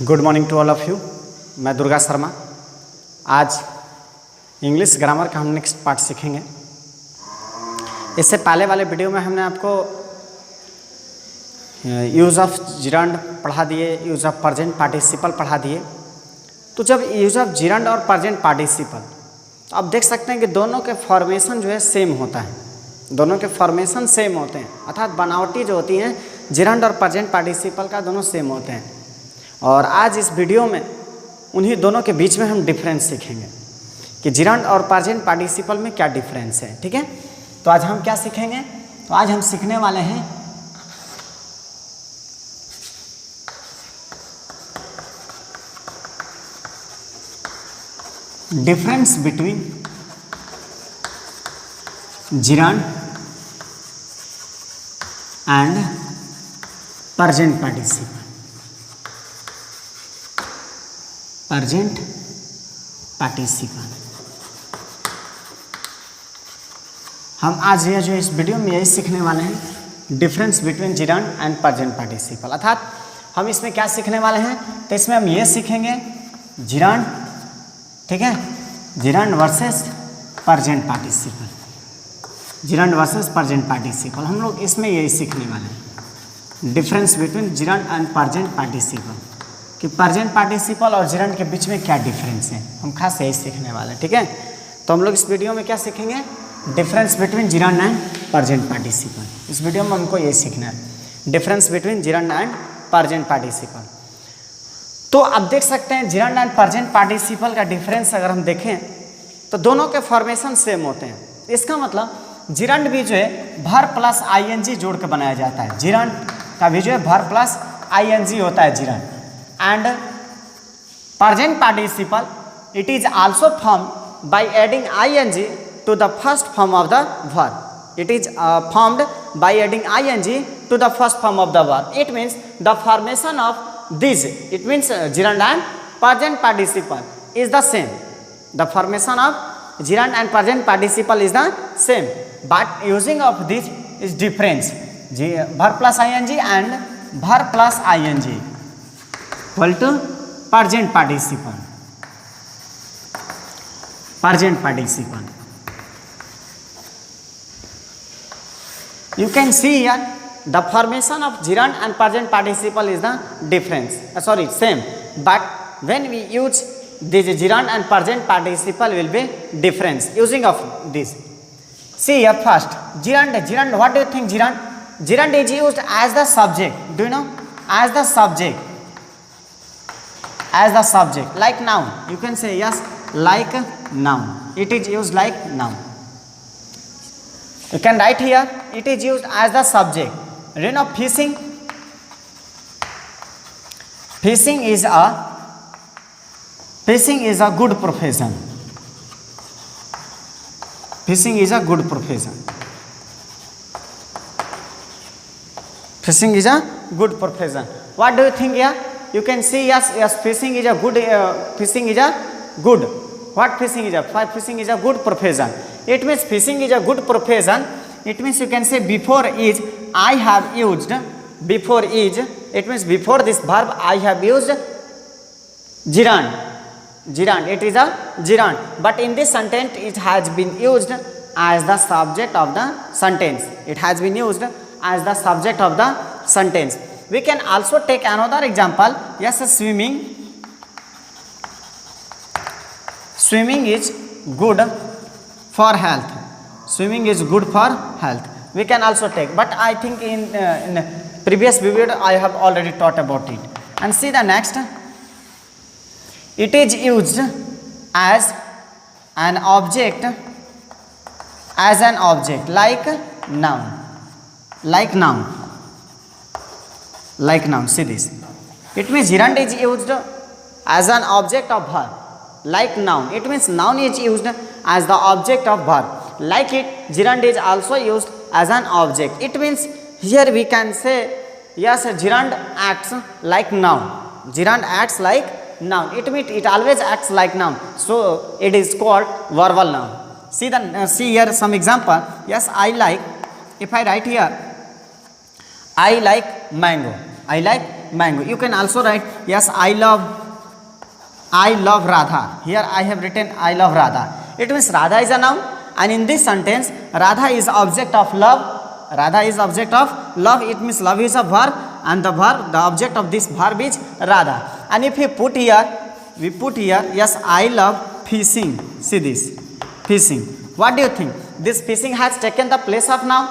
Good morning to all of you. मैं दुर्गा शर्मा। आज English grammar का हम नेक्स्ट पार्ट सीखेंगे। इससे पहले वाले वीडियो में हमने आपको यूज़ ऑफ जिरंड पढ़ा दिए, यूज़ ऑफ प्रेजेंट पार्टिसिपल पढ़ा दिए। तो जब यूज़ ऑफ जिरंड और प्रेजेंट पार्टिसिपल, तो आप देख सकते हैं कि दोनों के फॉर्मेशन जो है सेम होता है, दोनों के फॉर्मेशन सेम होते हैं, अर्थात बनावटी जो होती हैं जिरंड और प्रेजेंट पार्टिसिपल का दोनों सेम होते हैं। और आज इस वीडियो में उन्हीं दोनों के बीच में हम डिफरेंस सीखेंगे कि जिरंड और प्रेजेंट पार्टिसिपल में क्या डिफरेंस है। ठीक है, तो आज हम क्या सीखेंगे? तो आज हम सीखने वाले हैं difference between gerund and present participle. Present participle हम आज ये जो इस वीडियो में यही सीखने वाले हैं, difference between gerund and present participle. अर्थात हम इसमें क्या सीखने वाले हैं? तो इसमें हम ये सीखेंगे जिरंड, ठीक है, gerund versus present participle, gerund versus present participle. हम लोग इसमें यही सीखने वाले हैं, difference between gerund and present participle, कि प्रेजेंट पार्टिसिपल और जिरंड के बीच में क्या डिफरेंस है, हम खास यही सीखने वाले हैं। ठीक है, तो हम लोग इस वीडियो में क्या सीखेंगे? Difference between gerund and present participle. इस वीडियो में हमको ये सीखना है, difference between gerund and present participle. तो आप देख सकते हैं जिरंड एंड प्रेजेंट पार्टिसिपल का डिफरेंस अगर हम देखें तो दोनों के फॉर्मेशन सेम होते हैं। इसका मतलब जिरंड भी जो है भर प्लस आईएनजी जोड़ के बनाया जाता है, जिरंड का भी जो है भर प्लस आईएनजी होता है gerund. And present participle it is also formed by adding ING to the first form of the verb. It is formed by adding ing to the first form of the verb. It means the formation of these, it means gerund and present participle is the same. The formation of gerund and present participle is the same, but using of this is difference. Verb plus ing and verb plus ing equal to present participle. Present participle. You can see here the formation of gerund and present participle is the difference, same, but when we use this gerund and present participle will be difference using of this. See here first gerund, what do you think? Gerund is used as the subject, do you know, as the subject like noun. You can say yes, like noun, it is used like noun. You can write here it is used as the subject. You know, fishing is a good profession. Fishing is a good profession. Fishing is a good profession. What do you think here? You can see yes, fishing is a good. Fishing is a good. What fishing is a? Fishing is a good profession. It means fishing is a good profession. It means you can say before is I have used, before is, it means before this verb I have used gerund. It is a gerund, but in this sentence it has been used as the subject of the sentence. It has been used as the subject of the sentence. We can also take another example. Yes, swimming is good for health. Swimming is good for health. We can also take, but I think in previous video I have already taught about it. And see the next. It is used as an object, like noun. See this. It means gerund is used as an object of verb, like noun. It means noun is used as the object of verb. Like it, gerund is also used as an object. It means here we can say yes, gerund acts like noun. Gerund acts like noun. It means it always acts like noun. So it is called verbal noun. See here some example. Yes, I like. If I write here, I like mango. I like mango. You can also write, yes, I love Radha. Here I have written I love Radha. It means Radha is a noun, and in this sentence Radha is object of love. Radha is object of love. It means love is a verb, and the object of this verb is Radha. And if we put here, yes, I love fishing. See this, fishing. What do you think? This fishing has taken the place of noun.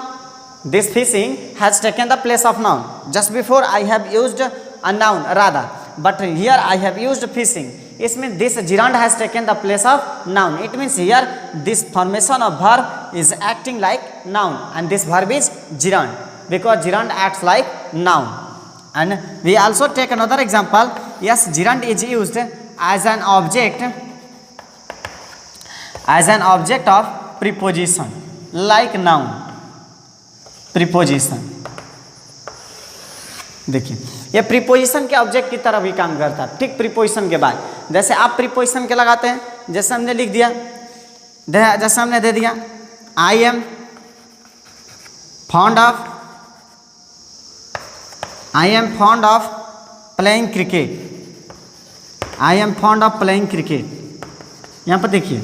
This fishing has taken the place of noun. Just before I have used a noun Radha, but here I have used fishing. It means this gerund has taken the place of noun. It means here this formation of verb is acting like noun, and this verb is gerund, because gerund acts like noun. And we also take another example. Yes, gerund is used as an object of preposition, like noun. Preposition, देखिए ये preposition के object की तरह भी काम करता है। ठीक, प्रीपोजिशन के बाद जैसे आप प्रीपोजिशन के लगाते हैं, जैसे हमने लिख दिया, जैसे हमने दे दिया I am fond of playing cricket. I am fond of playing cricket. यहाँ पर देखिए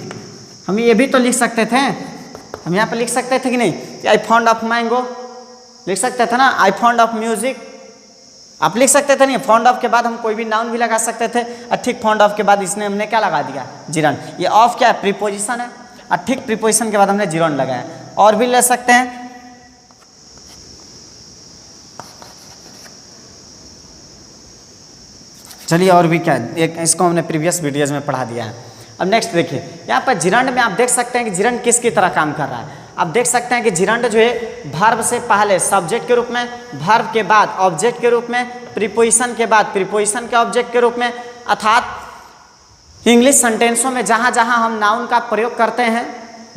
हम ये भी तो लिख सकते थे, हम यहाँ पर लिख सकते थे कि नहीं, आई फॉन्ड ऑफ मैंगो लिख सकते थे ना, आई फॉन्ड ऑफ म्यूजिक आप लिख सकते थे नहीं। फॉन्ड ऑफ के बाद हम कोई भी नाउन भी लगा सकते थे, और ठीक फॉन्ड ऑफ के बाद इसने हमने क्या लगा दिया, जिरन। ये ऑफ क्या है, प्रीपोजिशन है, और ठीक प्रीपोजिशन के बाद हमने जिरन लगाया। और भी ले सकते हैं, चलिए और भी क्या, एक इसको हमने प्रीवियस वीडियोज में पढ़ा दिया है। अब नेक्स्ट देखिए, यहाँ पर जिरंड में आप देख सकते हैं कि जिरंड किसकी तरह काम कर रहा है। आप देख सकते हैं कि जिरंड जो है वर्ब से पहले सब्जेक्ट के रूप में, वर्ब के बाद ऑब्जेक्ट के रूप में, प्रीपोजिशन के बाद प्रीपोजिशन के ऑब्जेक्ट के रूप में। अर्थात इंग्लिश सेंटेंसों में जहाँ जहाँ हम नाउन का प्रयोग करते हैं,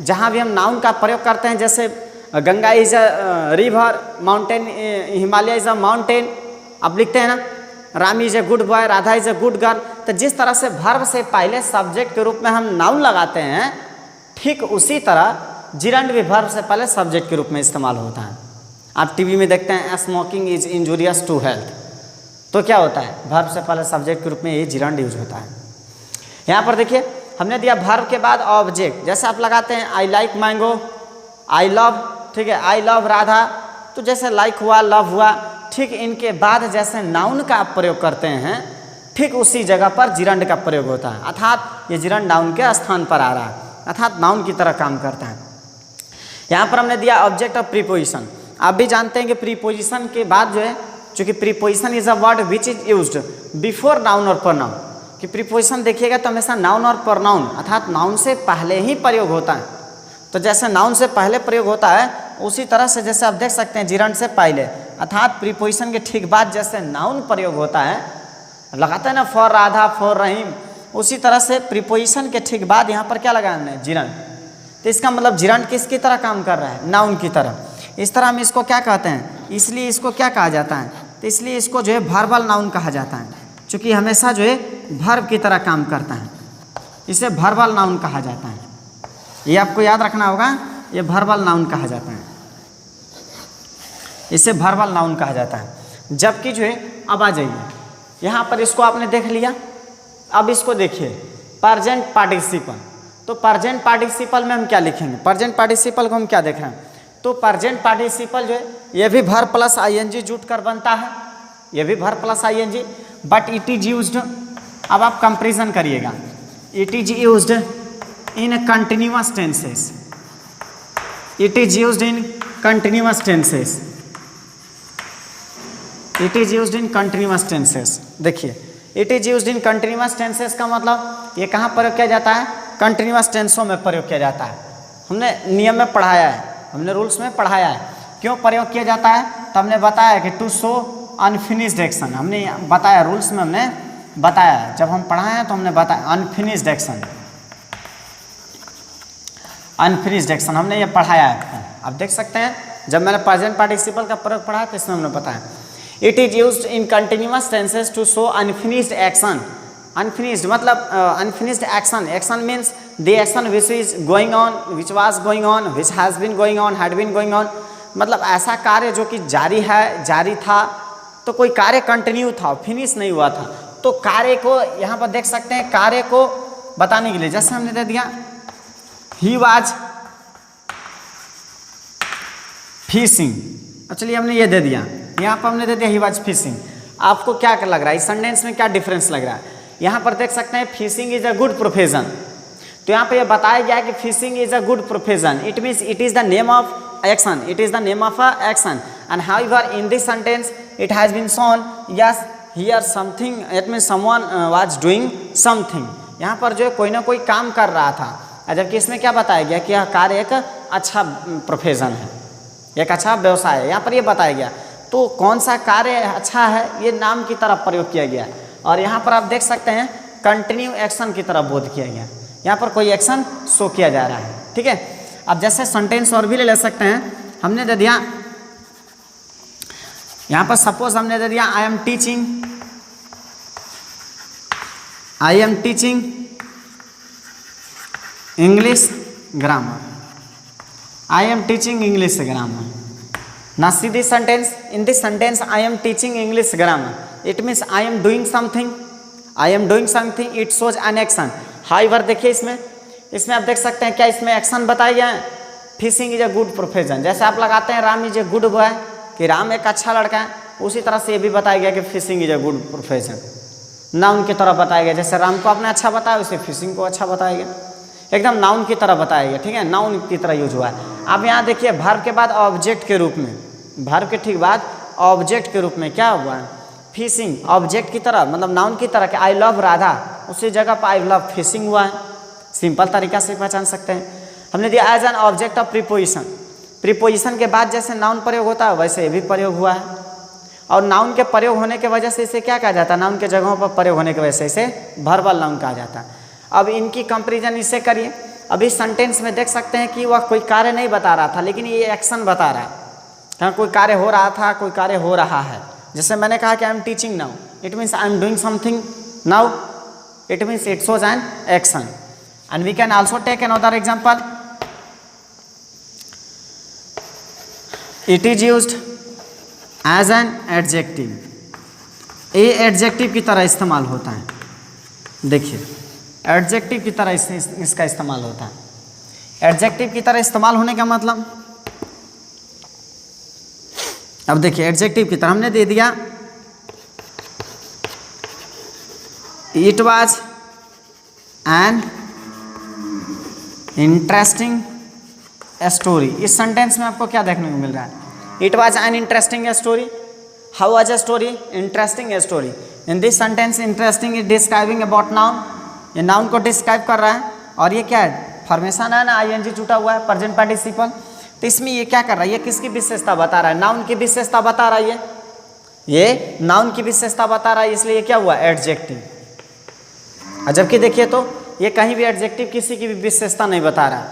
जहाँ भी हम नाउन का प्रयोग करते हैं, जैसे Ganga is a river, mountain, Himalaya is a mountain, आप लिखते हैं ना, Ram is a good boy, Radha is a good girl. तो जिस तरह से वर्ब से पहले सब्जेक्ट के रूप में हम नाउन लगाते हैं, ठीक उसी तरह जिरंड भी वर्ब से पहले सब्जेक्ट के रूप में इस्तेमाल होता है। आप टीवी में देखते हैं smoking is injurious to health, तो क्या होता है, वर्ब से पहले सब्जेक्ट के रूप में ये जिरंड यूज होता है। यहाँ पर देखिए हमने दिया वर्ब के बाद ऑब्जेक्ट, जैसे आप लगाते हैं I like mango, I love, ठीक है, आई लव राधा, तो जैसे लाइक हुआ, लव हुआ, ठीक इनके बाद जैसे नाउन का आप प्रयोग करते हैं, ठीक उसी जगह पर जिरंड का प्रयोग होता है। अर्थात ये जिरंड नाउन के स्थान पर आ रहा है, अर्थात नाउन की तरह काम करता है। यहाँ पर हमने दिया ऑब्जेक्ट ऑफ प्रीपोजिशन। आप भी जानते हैं कि प्रीपोजिशन के बाद जो है, चूँकि preposition is a word which is used before noun और प्रोनाउन, कि प्रीपोजिशन देखिएगा तो हमेशा नाउन और प्रोनाउन अर्थात नाउन से पहले ही प्रयोग होता है। तो जैसे नाउन से पहले प्रयोग होता है, उसी तरह से जैसे आप देख सकते हैं जिरंड से पहले अर्थात प्रीपोजिशन के ठीक बाद जैसे नाउन प्रयोग होता है, लगाते हैं ना फॉर राधा, फॉर रहीम, उसी तरह से प्रीपोजिशन के ठीक बाद यहाँ पर क्या लगाया हमने, जिरंड। तो इसका मतलब जिरंड किसकी तरह काम कर रहा है, नाउन की तरह। इस तरह हम इसको क्या कहते हैं, इसलिए इसको क्या कहा जाता है, तो इसलिए इसको जो है वर्बल नाउन कहा जाता है, क्योंकि हमेशा जो है वर्ब की तरह काम करता है, इसे वर्बल नाउन कहा जाता है। ये आपको याद रखना होगा, ये वर्बल नाउन कहा जाता है, इसे वर्बल नाउन कहा जाता है। जबकि जो है, अब आ जाइए यहाँ पर, इसको आपने देख लिया, अब इसको देखिए प्रेजेंट पार्टिसिपल। तो प्रेजेंट पार्टिसिपल में हम क्या लिखेंगे, प्रेजेंट पार्टिसिपल को हम क्या देख रहे हैं, तो प्रेजेंट पार्टिसिपल जो है ये भी वर्ब प्लस आईएनजी जुट कर बनता है, ये भी verb plus ING, but it is used, अब आप कंपेरिजन करिएगा, it is used in continuous tenses, it is used in continuous tenses, it is used in continuous tenses. देखिए it is used in continuous tenses का मतलब ये कहाँ प्रयोग किया जाता है, कंटिन्यूअस टेंसों में प्रयोग किया जाता है। हमने नियम में पढ़ाया है, हमने रूल्स में पढ़ाया है, क्यों प्रयोग किया जाता है, तो हमने बताया कि टू शो अनफिनिश्ड एक्शन, हमने बताया रूल्स में, हमने बताया, जब हम पढ़ाए हैं तो हमने बताया अनफिनिश्ड एक्शन, अनफिनिश्ड एक्शन हमने ये पढ़ाया है। आप देख सकते हैं जब मैंने प्रेजेंट पार्टिसिपल का प्रयोग पढ़ा तो इसमें हमने बताया it is used in continuous tenses to show unfinished action. Unfinished मतलब unfinished action, action means the action which is going on, which was going on, which has been going on, had been going on, मतलब ऐसा कार्य जो कि जारी है, जारी था, तो कोई कार्य कंटिन्यू था, फिनिश नहीं हुआ था। तो कार्य को यहाँ पर देख सकते हैं, कार्य को बताने के लिए जैसे हमने दे दिया ही वाज फिशिंग। अब चलिए हमने ये दे दिया, यहाँ पर हमने दे दिया ही वाज फिशिंग। आपको क्या लग रहा है इस सेंटेंस में क्या डिफरेंस लग रहा है? यहाँ पर देख सकते हैं fishing is a good profession, तो यहाँ पे ये बताया गया है कि fishing is a good profession, it means it is the name of action, it is the name of a action, and however in this sentence it has been shown yes here something, it means someone was doing something. यहाँ पर जो है कोई ना कोई काम कर रहा था, जबकि इसमें क्या बताया गया कि यह कार्य एक अच्छा प्रोफेशन है, एक अच्छा व्यवसाय है, यहाँ पर ये बताया गया। तो कौन सा कार्य अच्छा है ये नाम की तरफ प्रयोग किया गया, और यहाँ पर आप देख सकते हैं कंटिन्यू एक्शन की तरफ बोध किया गया, यहाँ पर कोई एक्शन शो किया जा रहा है। ठीक है, अब जैसे सेंटेंस और भी ले सकते हैं, हमने दे दिया यहाँ पर सपोज हमने दे दिया आई am teaching English grammar, I am teaching English grammar. Now see this sentence. In this sentence, I am teaching English grammar. It means I am doing something. I am doing something. It shows an action. However, देखिए इसमें आप देख सकते हैं क्या इसमें action बताया गया है? Fishing is a good profession. जैसे आप लगाते हैं Ram is a good boy, कि राम एक अच्छा लड़का है, उसी तरह से ये भी बताया गया कि fishing is a good profession. Noun की तरह बताया गया, जैसे राम को आपने अच्छा बताया उसे फिशिंग को अच्छा बताया गया, एकदम नाउन की तरह बताया गया। ठीक है, नाउन की तरह यूज हुआ है। अब यहाँ देखिए वर्ब के बाद ऑब्जेक्ट के रूप में, वर्ब के ठीक बाद ऑब्जेक्ट के रूप में क्या हुआ है? फिशिंग। ऑब्जेक्ट की तरह मतलब नाउन की तरह कि आई लव राधा, उसी जगह पर आई लव फिशिंग हुआ है। सिंपल तरीका से पहचान सकते हैं। हमने दिया as an object of preposition, preposition के बाद जैसे नाउन प्रयोग होता है वैसे ये भी प्रयोग हुआ है, और नाउन के प्रयोग होने की वजह से इसे क्या कहा जाता है? नाउन के जगहों पर प्रयोग होने की वजह से इसे वर्बल नाउन कहा जाता है। अब इनकी कंपैरिजन इससे करिए। अब इस सेंटेंस में देख सकते हैं कि वह कोई कार्य नहीं बता रहा था, लेकिन ये एक्शन बता रहा है। कहाँ कोई कार्य हो रहा था, कोई कार्य हो रहा है। जैसे मैंने कहा कि I am teaching now, it means I am doing something now, it means it shows an action. And we can also take another example, it is used as an adjective. ये एडजेक्टिव की तरह इस्तेमाल होता है। देखिए adjective की तरह इसका इस्तेमाल होता है। एडजेक्टिव की तरह इस्तेमाल होने का मतलब, अब देखिए एडजेक्टिव की तरह हमने दे दिया it was an interesting story. इस सेंटेंस में आपको क्या देखने को मिल रहा है? It was an interesting story. How was a story? Interesting story. In this sentence interesting is describing about noun, ये नाउन को डिस्क्राइब कर रहा है, और ये क्या है? फॉर्मेशन है ना, आईएनजी जुटा हुआ है, प्रेजेंट पार्टिसिपल। तो इसमें ये क्या कर रहा है? ये किसकी विशेषता बता रहा है? नाउन की विशेषता बता रहा है। ये नाउन की विशेषता बता रहा है, इसलिए ये क्या हुआ? एडजेक्टिव। जबकि देखिए तो ये कहीं भी एडजेक्टिव किसी की भी विशेषता नहीं बता रहा,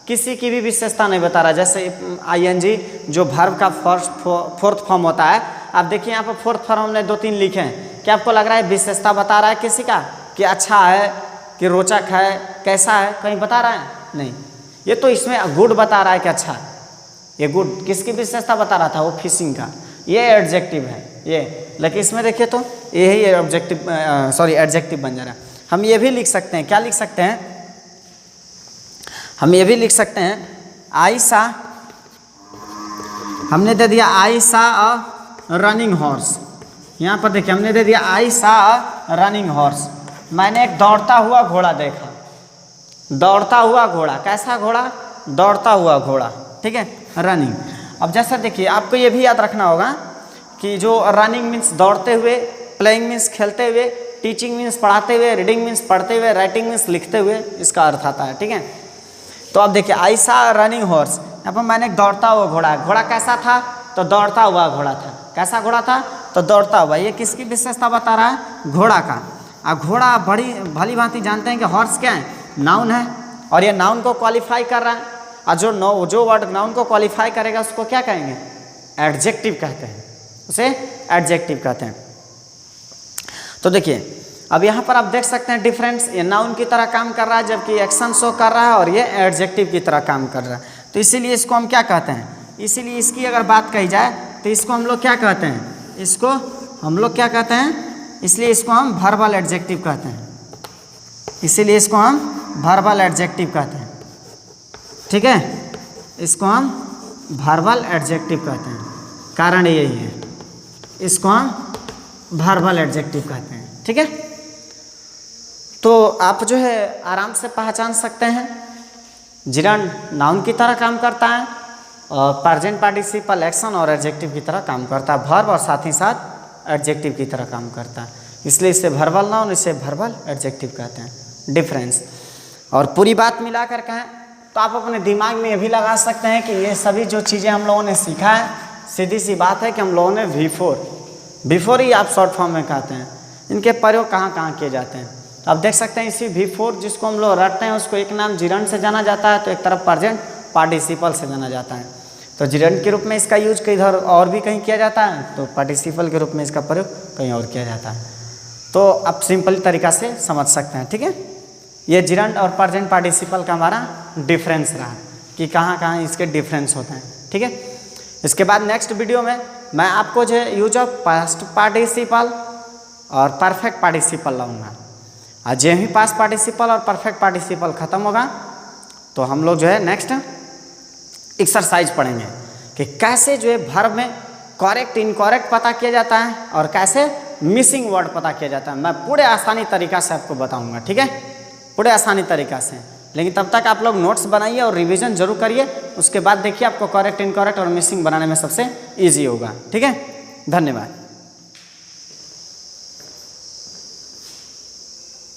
किसी की भी विशेषता नहीं बता रहा। जैसे आईएनजी जो वर्ब का फोर्थ फॉर्म होता है, आप देखिए यहाँ पर फोर्थ फॉर्म हमने 2-3 लिखे हैं। क्या आपको लग रहा है विशेषता बता रहा है किसी का कि अच्छा है, कि रोचक है, कैसा है? कहीं बता रहा है? नहीं। ये तो इसमें गुड बता रहा है कि अच्छा है। ये गुड किसकी विशेषता बता रहा था? वो फिशिंग का। ये एडजेक्टिव है ये, लेकिन इसमें देखिए तो यही ऑब्जेक्टिव सॉरी एडजेक्टिव बन जा रहा है। हम ये भी लिख सकते हैं, क्या लिख सकते हैं? हम ये भी लिख सकते हैं आयशा, हमने दे दिया आयशा अ रनिंग हॉर्स। यहाँ पर देखिए हमने दे दिया आयशा अ रनिंग हॉर्स। मैंने एक दौड़ता हुआ घोड़ा देखा। दौड़ता हुआ घोड़ा, कैसा घोड़ा? दौड़ता हुआ घोड़ा। ठीक है, रनिंग। अब जैसा देखिए आपको ये भी याद रखना होगा कि जो रनिंग मीन्स दौड़ते हुए, प्लेइंग मीन्स खेलते हुए, टीचिंग मीन्स पढ़ाते हुए, रीडिंग मीन्स पढ़ते हुए, राइटिंग मीन्स लिखते हुए, इसका अर्थ आता है। ठीक है, तो अब देखिए आयशा रनिंग हॉर्स, यहाँ पर मैंने एक दौड़ता हुआ घोड़ा। घोड़ा कैसा था? तो दौड़ता हुआ घोड़ा था। कैसा घोड़ा था? तो दौड़ता हुआ। ये किसकी विशेषता बता रहा है? घोड़ा का। अब घोड़ा भली भांति जानते हैं कि हॉर्स क्या है? नाउन है, और ये नाउन को क्वालिफाई कर रहा है, और जो वर्ड नाउन को क्वालिफाई करेगा उसको क्या कहेंगे? एडजेक्टिव कहते हैं, उसे एडजेक्टिव कहते हैं। तो देखिए अब यहाँ पर आप देख सकते हैं डिफरेंस, ये नाउन की तरह काम कर रहा है जबकि एक्शन शो कर रहा है, और ये एडजेक्टिव की तरह काम कर रहा है। तो इसीलिए इसको हम क्या कहते हैं? इसीलिए इसकी अगर बात कही जाए तो इसको हम लोग क्या कहते हैं? इसको हम लोग क्या कहते हैं, इसलिए इसको हम वर्बल एडजेक्टिव कहते हैं, इसीलिए इसको हम वर्बल एडजेक्टिव कहते हैं। ठीक है, इसको हम वर्बल एडजेक्टिव कहते हैं, कारण यही है, इसको हम वर्बल एडजेक्टिव कहते हैं। ठीक है, तो आप जो है आराम से पहचान सकते हैं, जिरांड नाउन की तरह काम करता है और प्रेजेंट पार्टिसिपल एक्शन और एडजेक्टिव की तरह काम करता है, वर्ब और साथ ही साथ एडजेक्टिव की तरह काम करता है, इसलिए इसे वर्बल नाउन, इसे वर्बल एडजेक्टिव कहते हैं। डिफरेंस और पूरी बात मिला कर कहें तो आप अपने दिमाग में ये भी लगा सकते हैं कि ये सभी जो चीज़ें हम लोगों ने सीखा है, सीधी सी बात है कि हम लोगों ने बिफोर ही आप शॉर्ट फॉर्म में कहते हैं, इनके प्रयोग कहाँ कहाँ किए जाते हैं। तो आप देख सकते हैं इसी बिफोर जिसको हम लोग रटते हैं उसको एक नाम जिरंड से जाना जाता है, तो एक तरफ प्रेजेंट पार्टिसिपल से जाना जाता है। तो जिरंड के रूप में इसका यूज किधर और भी कहीं किया जाता है, तो पार्टिसिपल के रूप में इसका प्रयोग कहीं और किया जाता है। तो आप सिंपल तरीका से समझ सकते हैं। ठीक है, ये जिरंड और प्रेजेंट पार्टिसिपल का हमारा डिफरेंस रहा कि कहाँ कहाँ इसके डिफरेंस होते हैं। ठीक है, इसके बाद नेक्स्ट वीडियो में मैं आपको जो है यूज ऑफ पास्ट पार्टिसिपल और परफेक्ट पार्टिसिपल लाऊंगा, और जो ही पास्ट पार्टिसिपल और परफेक्ट पार्टिसिपल खत्म होगा तो हम लोग जो है नेक्स्ट एक्सरसाइज पढ़ेंगे कि कैसे जो है वर्ब में करेक्ट इनकरेक्ट पता किया जाता है और कैसे मिसिंग वर्ड पता किया जाता है। मैं पूरे आसानी तरीका से आपको बताऊंगा। ठीक है, पूरे आसानी तरीका से, लेकिन तब तक आप लोग नोट्स बनाइए और रिवीजन जरूर करिए, उसके बाद देखिए आपको करेक्ट इनकरेक्ट और मिसिंग बनाने में सबसे ईजी होगा। ठीक है, धन्यवाद।